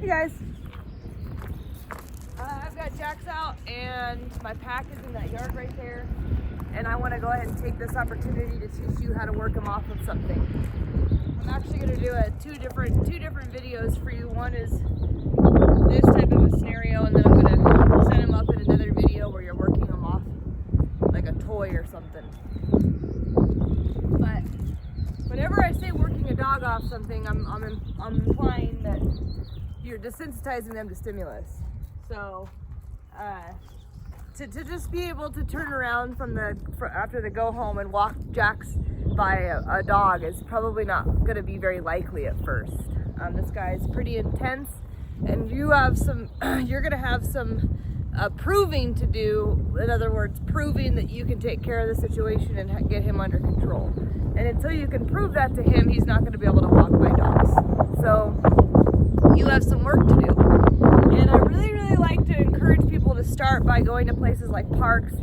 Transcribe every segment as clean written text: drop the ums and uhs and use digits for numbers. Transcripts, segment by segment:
Hey guys. I've got Jax out and my pack is in that yard right there. And I want to go ahead and take this opportunity to teach you how to work him off of something. I'm actually going to do two different videos for you. One is this type of a scenario, and then I'm going to set him up in another video where you're working him off like a toy or something. But whenever I say working a dog off something, I'm implying that you're desensitizing them to stimulus. So to just be able to turn around after the go home and walk Jax by a dog is probably not going to be very likely at first. This guy's pretty intense, and you're going to have some proving to do. In other words, proving that you can take care of the situation and get him under control. And until you can prove that to him, he's not going to be able to walk by dogs. So you have some work to do. And I really like to encourage people to start by going to places like parks,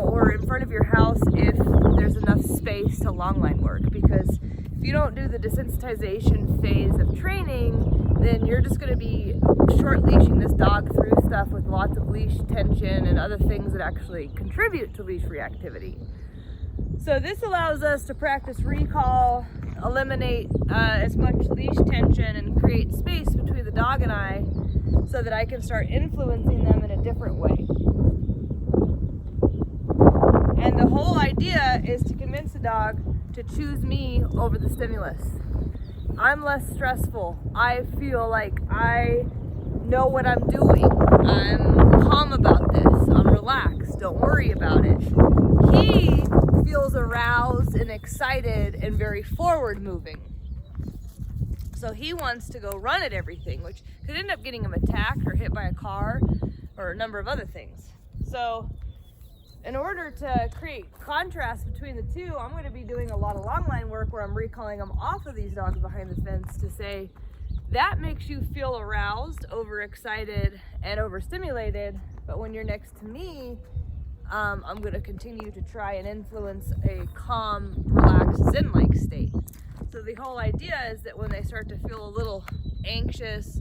or in front of your house if there's enough space to longline work. Because if you don't do the desensitization phase of training, then you're just going to be short leashing this dog through stuff with lots of leash tension and other things that actually contribute to leash reactivity. So this allows us to practice recall, eliminate as much leash tension, and create space between the dog and I so that I can start influencing them in a different way. And the whole idea is to convince the dog to choose me over the stimulus. I'm less stressful. I feel like I know what I'm doing. I'm calm about this. I'm relaxed. Don't worry about it. He feels aroused and excited and very forward moving. So he wants to go run at everything, which could end up getting him attacked or hit by a car or a number of other things. So in order to create contrast between the two, I'm going to be doing a lot of long line work where I'm recalling them off of these dogs behind the fence to say, that makes you feel aroused, overexcited, and overstimulated. But when you're next to me, I'm going to continue to try and influence a calm, relaxed, zen-like state. So the whole idea is that when they start to feel a little anxious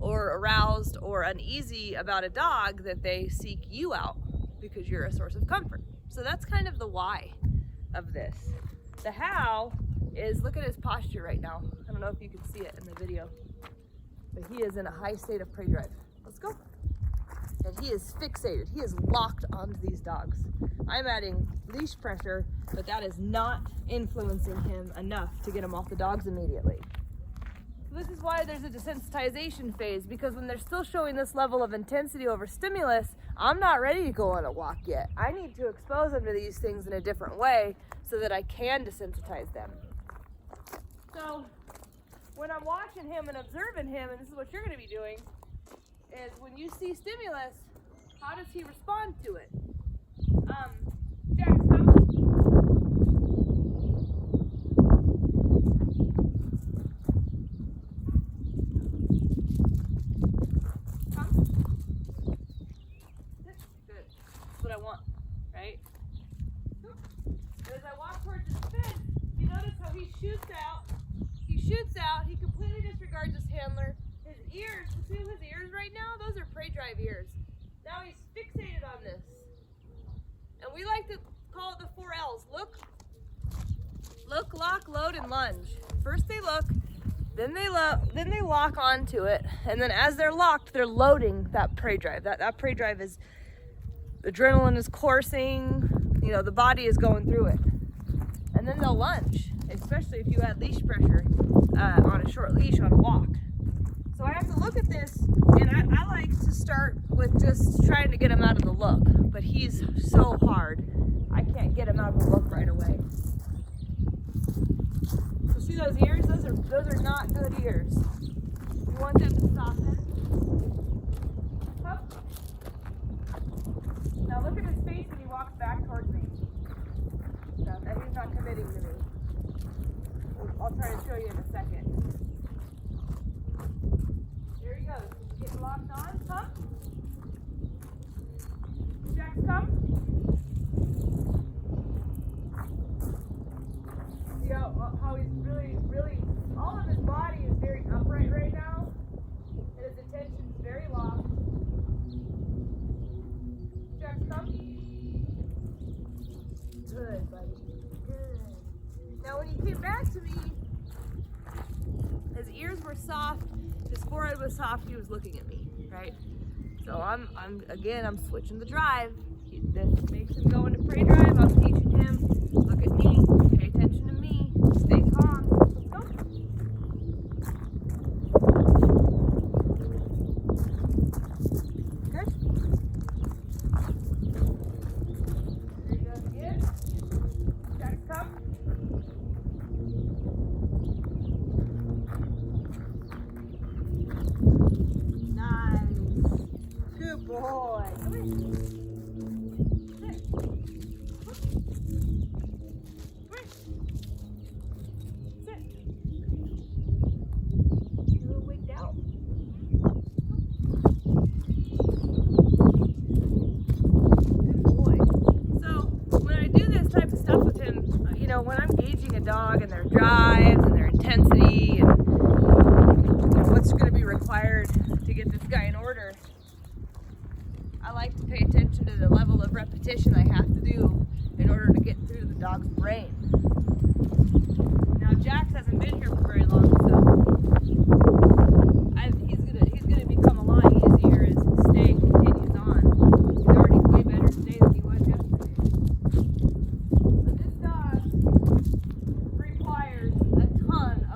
or aroused or uneasy about a dog, that they seek you out because you're a source of comfort. So that's kind of the why of this. The how is, look at his posture right now. I don't know if you can see it in the video, but he is in a high state of prey drive. Let's go. And he is fixated. He is locked onto these dogs. I'm adding leash pressure, but that is not influencing him enough to get him off the dogs immediately. So this is why there's a desensitization phase, because when they're still showing this level of intensity over stimulus, I'm not ready to go on a walk yet. I need to expose them to these things in a different way so that I can desensitize them. So when I'm watching him and observing him, and this is what you're going to be doing, is when you see stimulus, how does he respond to it? Jax, come. Come. Good. That's what I want, right? As I walk towards his fence, you notice how he shoots out. He completely disregards his handler. His ears, you see his ears right now? Those are prey drive ears. Now he's fixated on this. And we like to call it the 4 L's. Look, lock, load, and lunge. First they look, then they lock onto it, and then as they're locked, they're loading that prey drive. That prey drive is, adrenaline is coursing, the body is going through it. And then they'll lunge, especially if you add leash pressure on a short leash on a walk. So I have to look at this, and I like to start with just trying to get him out of the look, but he's so hard, I can't get him out of the look right away. So see those ears? Those are not good ears. You want them to soften. Up. Now look at his face when he walks back towards me. And he's not committing to me. I'll try to show you in a second. There he goes. Get locked on. Come. Jax, come. See how he's really, all of his body is very upright right now. were soft, his forehead was soft, he was looking at me, right? So I'm switching the drive. This makes him go into prey drive. I'm teaching him, look at me, pay attention to me, stay calm. Let's go. Good. There you go again. Jack, come. Nice. Good boy. Come here. When I'm gauging a dog and their drives and their intensity and what's going to be required to get this guy in order, I like to pay attention to the level of repetition I have to do in order to get through the dog's brain. Now Jax hasn't been here for very long, so he's gonna become a lot easier as his stay continues on. He's already way better today than he was yesterday.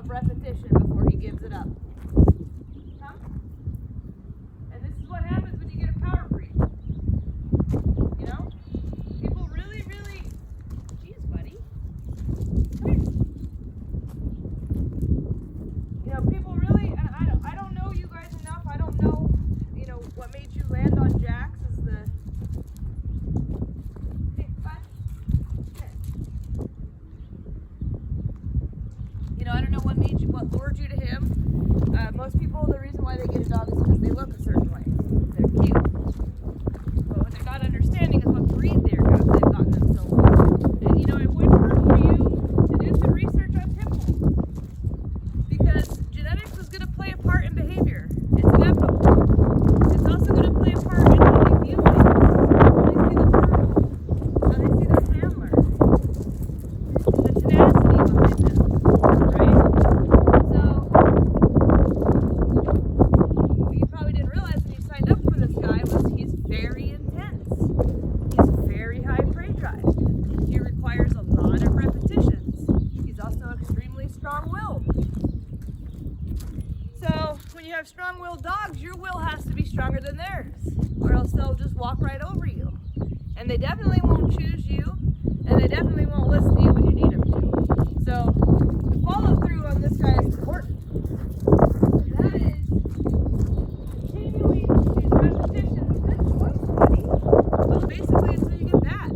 Repetition before he gives it up. Come. And this is what happens when you get a power breed. You know? People really, geez, buddy. Come here. You know, people really, and I don't know you guys enough. I don't know, what made you land on Jax as the hey, bud. I don't know what lured you to him. Most people, the reason why they get a dog is because they look a certain way. They're cute. But what they're not understanding is what breed they've gotten themselves into. And it would hurt for you to do some research on pit bulls. Because genetics is going to play a part in behavior. It's inevitable. It's also going to play a part in how they view things. How they see the world. How they see their handler. The tenacity behind them. Strong-willed dogs, your will has to be stronger than theirs, or else they'll just walk right over you. And they definitely won't choose you, and they definitely won't listen to you when you need them to. So, the follow-through on this guy is important. And that is continuing these repetitions. Good choice, buddy. Well, basically until you get that,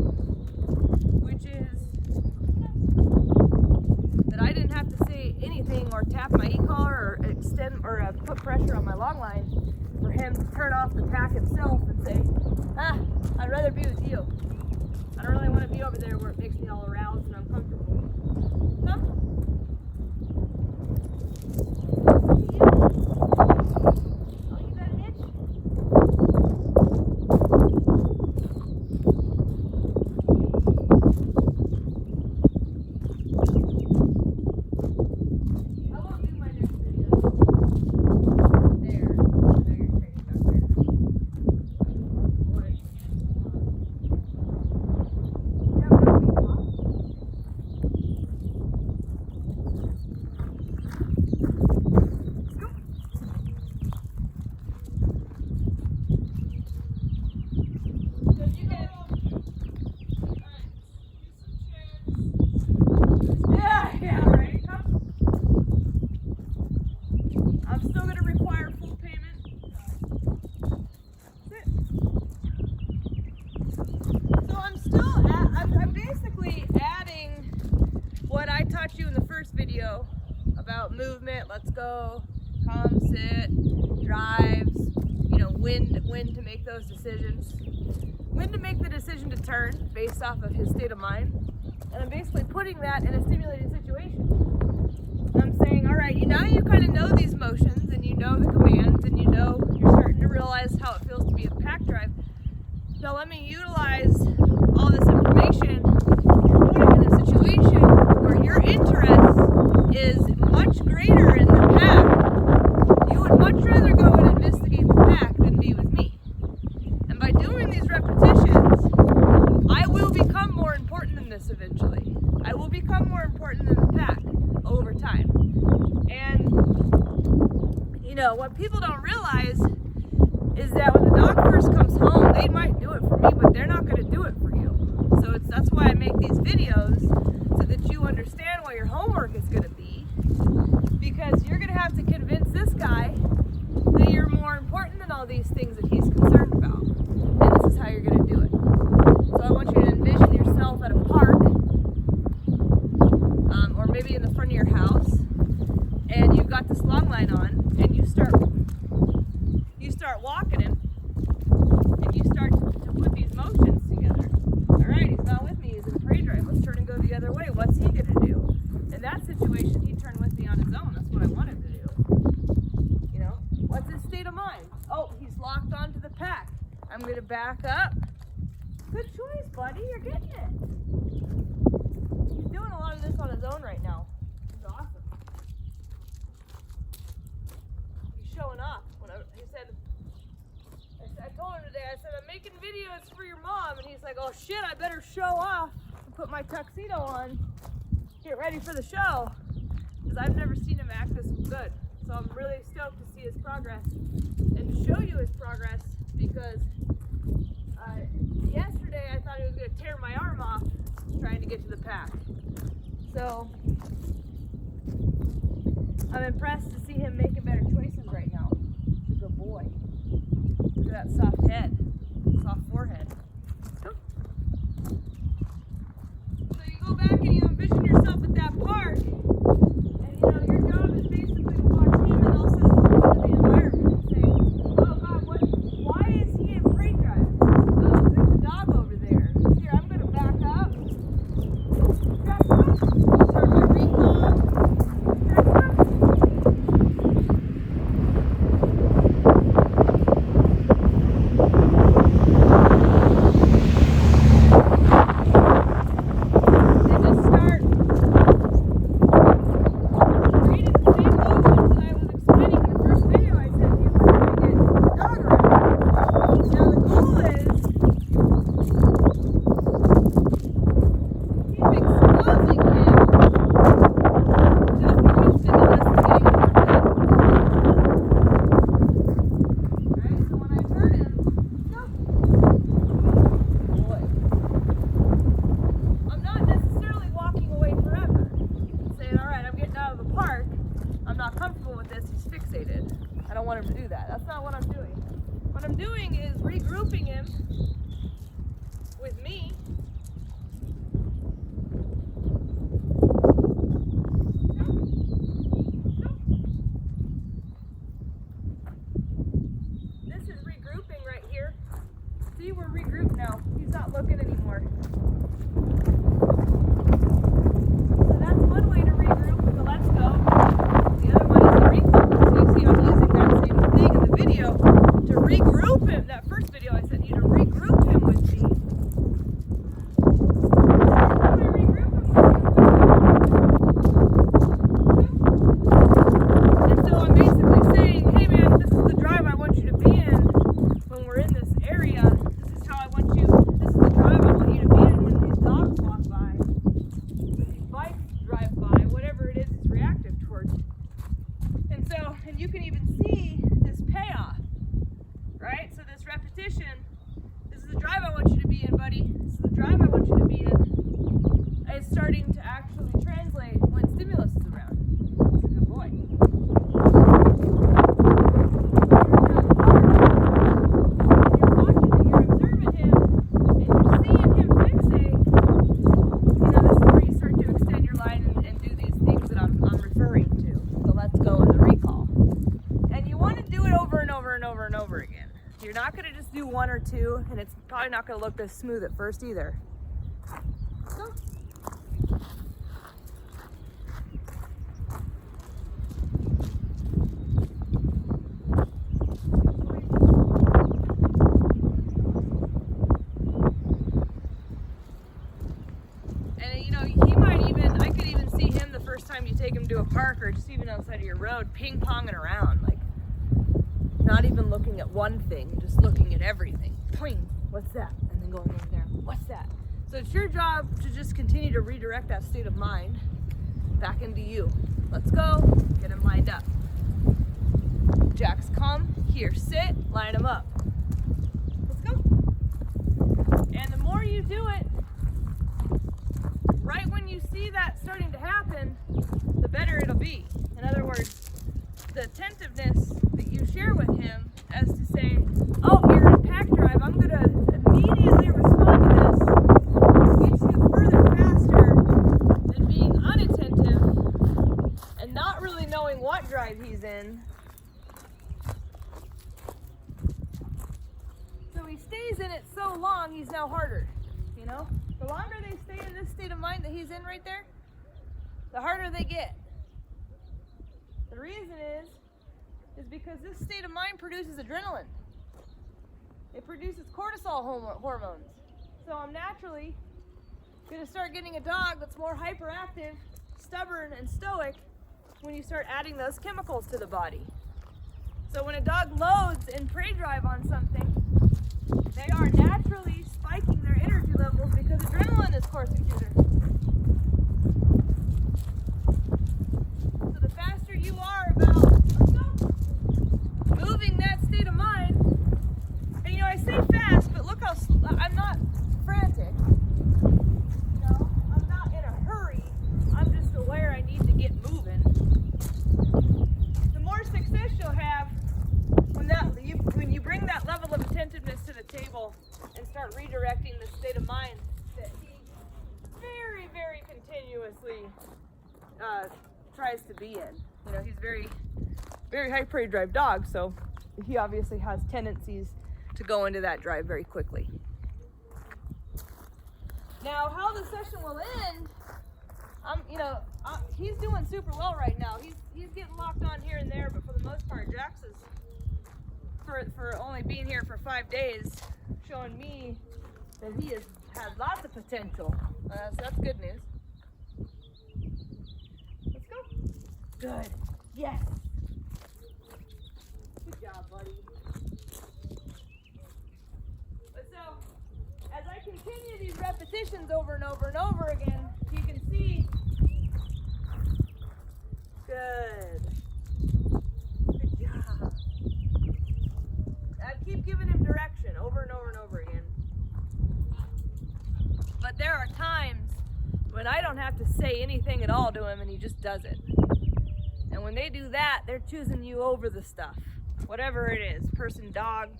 which is that I didn't have to say anything or tap my e-collar or extend or put pressure on my long line for him to turn off the tack himself and say, I'd rather be with you. I don't really want to be over there where it makes me all aroused and uncomfortable. Come. Oh, you got an itch? About movement, let's go, calm, sit, drives, when to make those decisions, when to make the decision to turn based off of his state of mind. And I'm basically putting that in a stimulating situation. And I'm saying, all right, now you kind of know these motions and you know the commands and you're starting to realize how it feels to be a pack drive. So let me utilize all this information and put it in a situation where your interest is much greater in the pack know, what people don't realize is that when the dog first comes home, they might do it for me, but they're not going to do it for you. So that's why I make these videos, so that you understand what your homework is going to be, because you're going to have to convince this guy that you're more important than all these things that he's concerned about. And this is how you're going to do it. So I want you to envision yourself at a park, or maybe in the front of your house, and you've got this long line on, and you start walking him, and you start to put these motions together. All right, he's not with me, he's in a prey drive. Let's turn and go the other way. What's he going to do? In that situation, he turned with me on his own. That's what I want him to do. You know, what's his state of mind? Oh, he's locked onto the pack. I'm going to back up. Good choice, buddy. You're getting it. He's doing a lot of this on his own right now. It's awesome. He's showing off. He said, I told him today, I said, I'm making videos for your mom. And he's like, oh shit, I better show off and put my tuxedo on. Get ready for the show. Because I've never seen him act this good. So I'm really stoked to see his progress and to show you his progress, because yesterday I thought he was going to tear my arm off trying to get to the pack. So I'm impressed to see him making better choices right now. He's a good boy. Look at that soft head, soft forehead. So you go back and you envision yourself at that park, and you know your job is basically to watch him and also look into the environment and say, oh God, why is he in prey drive? Oh, there's a dog over there. Here, I'm going to back up. Back up. Start my recall. Back up. And just start reading the same motions that I was explaining in the first video I sent you when I get the dog around. Now the goal is keep exposing him to new stimulus and getting more done. Alright, so when I turn him, no. Boy. I'm not necessarily walking away forever. Saying, alright, I'm getting out of the park. I'm not comfortable with this. He's fixated. I don't want him to do that. That's not what I'm doing. What I'm doing is regrouping him with me. This is regrouping right here. See, we're regrouped now. He's not looking anymore. So that's one way to regroup with the let's go. The other one is the recall. So you see I'm using that same thing in the video to regroup him. That first video I sent you to regroup him with me. How do I regroup him with you? And so I'm basically saying, hey man, this is the drive I want you to be in when we're in this area. This is how I want you, this is the drive I want you to be in when these dogs walk by, when these bikes drive by, whatever it is it's reactive towards. And you can even see this payoff, right? So this repetition, this is the drive I want you to be in, buddy. This is the drive I want you to be in. It's starting to actually translate when stimulus is around. It's a good boy. You're watching and you're observing him, and you're seeing him fixate. You know, this is where you start to extend your line and do these things that I'm referring to. So let's go in the recall. And you want to do it over and over and over and over again. You're not going to just do one or two, and it's probably not going to look this smooth at first either. So. And you know, I could even see him the first time you take him to a park or just even outside of your road, ping-ponging around, like not even looking at one thing, just looking at everything. Ping, what's that? And then going over there, what's that? So it's your job to just continue to redirect that state of mind back into you. Let's go, get him lined up. Jax, come here, sit, line them up. Let's go. And the more you do it, right when you see that starting to happen, the better it'll be. In other words, the attentiveness that you share with him as to say, oh, you're in pack drive, I'm going to immediately respond to this, gets you further faster than being unattentive and not really knowing what drive he's in. So he stays in it so long, he's now harder, you know? The longer they stay in this state of mind that he's in right there, the harder they get. The reason is because this state of mind produces adrenaline. It produces cortisol hormones. So I'm naturally going to start getting a dog that's more hyperactive, stubborn, and stoic when you start adding those chemicals to the body. So when a dog loads in prey drive on something, they are naturally spiking their energy levels because adrenaline is coursing through their system. So the faster you are about moving that state of mind, and you know, I say fast, but look how I'm not frantic. You know, I'm not in a hurry. I'm just aware I need to get moving. The more success you'll have when you bring that level of attentiveness to the table and start redirecting the state of mind that he very, very continuously tries to be in. You know, he's very, very high prey drive dog, so he obviously has tendencies to go into that drive very quickly. Now, how the session will end, he's doing super well right now. He's getting locked on here and there, but for the most part, Jax is, for only being here for 5 days, showing me that he has lots of potential. So that's good news. Let's go. Good. Yes. Good job, buddy. But so, as I continue these repetitions over and over and over again, you can see. Good. Good job. I keep giving him direction over and over and over again. But there are times when I don't have to say anything at all to him and he just does it. And when they do that, they're choosing you over the stuff. Whatever it is, person, dog,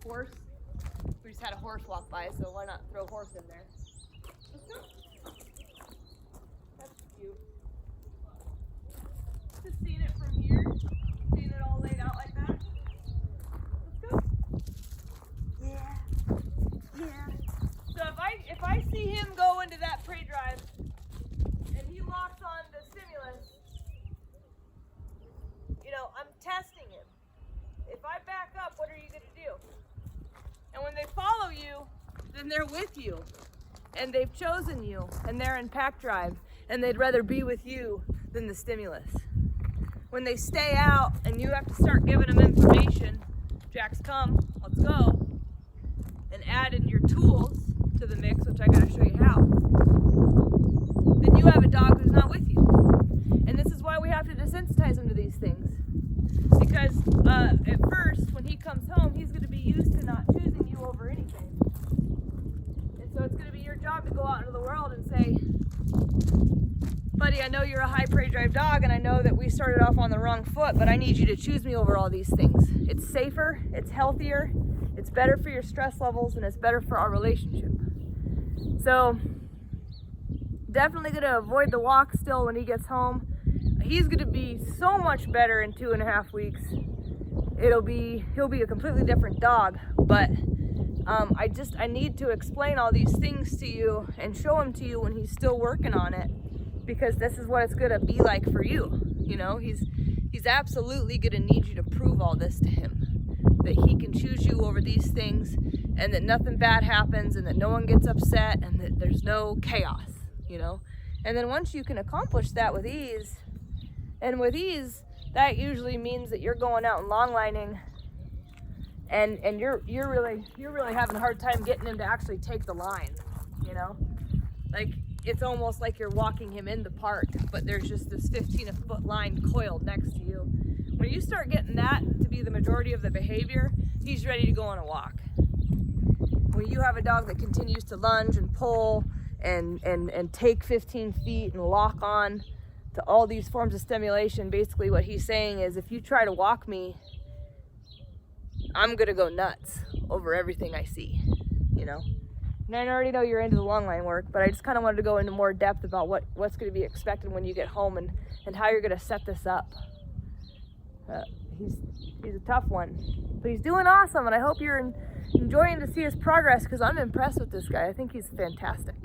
horse. We just had a horse walk by, so why not throw horse in there? Let's go. That's cute. Just seeing it from here, seeing it all laid out like that. Let's go. Yeah. Yeah. So if I see him go into that prey drive and he locks on the stimulus, you know, I'm testing him. If I back up, what are you going to do? And when they follow you, then they're with you. And they've chosen you. And they're in pack drive. And they'd rather be with you than the stimulus. When they stay out and you have to start giving them information, Jax, come, let's go, and add in your tools to the mix, which I got to show you how, then you have a dog who's not with you. And this is why we have to desensitize him to these things. Because at first, when he comes home, he's going to be used to not choosing you over anything. And so it's going to be your job to go out into the world and say, buddy, I know you're a high prey drive dog, and I know that we started off on the wrong foot, but I need you to choose me over all these things. It's safer, it's healthier, it's better for your stress levels, and it's better for our relationship. So definitely going to avoid the walk still when he gets home. He's going to be so much better in 2.5 weeks. He'll be a completely different dog, but I need to explain all these things to you and show him to you when he's still working on it, because this is what it's going to be like for you. You know, he's absolutely going to need you to prove all this to him, that he can choose you over these things, and that nothing bad happens, and that no one gets upset, and that there's no chaos, you know. And then once you can accomplish that with ease, and with ease, that usually means that you're going out and long lining, and you're really having a hard time getting him to actually take the line, you know. Like, it's almost like you're walking him in the park, but there's just this 15-foot line coiled next to you, start getting that to be the majority of the behavior, he's ready to go on a walk. When you have a dog that continues to lunge and pull and take 15 feet and lock on to all these forms of stimulation, basically what he's saying is, if you try to walk me, I'm gonna go nuts over everything I see, you know? And I already know you're into the long line work, but I just kind of wanted to go into more depth about what's gonna be expected when you get home and how you're gonna set this up. He's a tough one, but he's doing awesome, and I hope you're enjoying to see his progress, because I'm impressed with this guy. I think he's fantastic.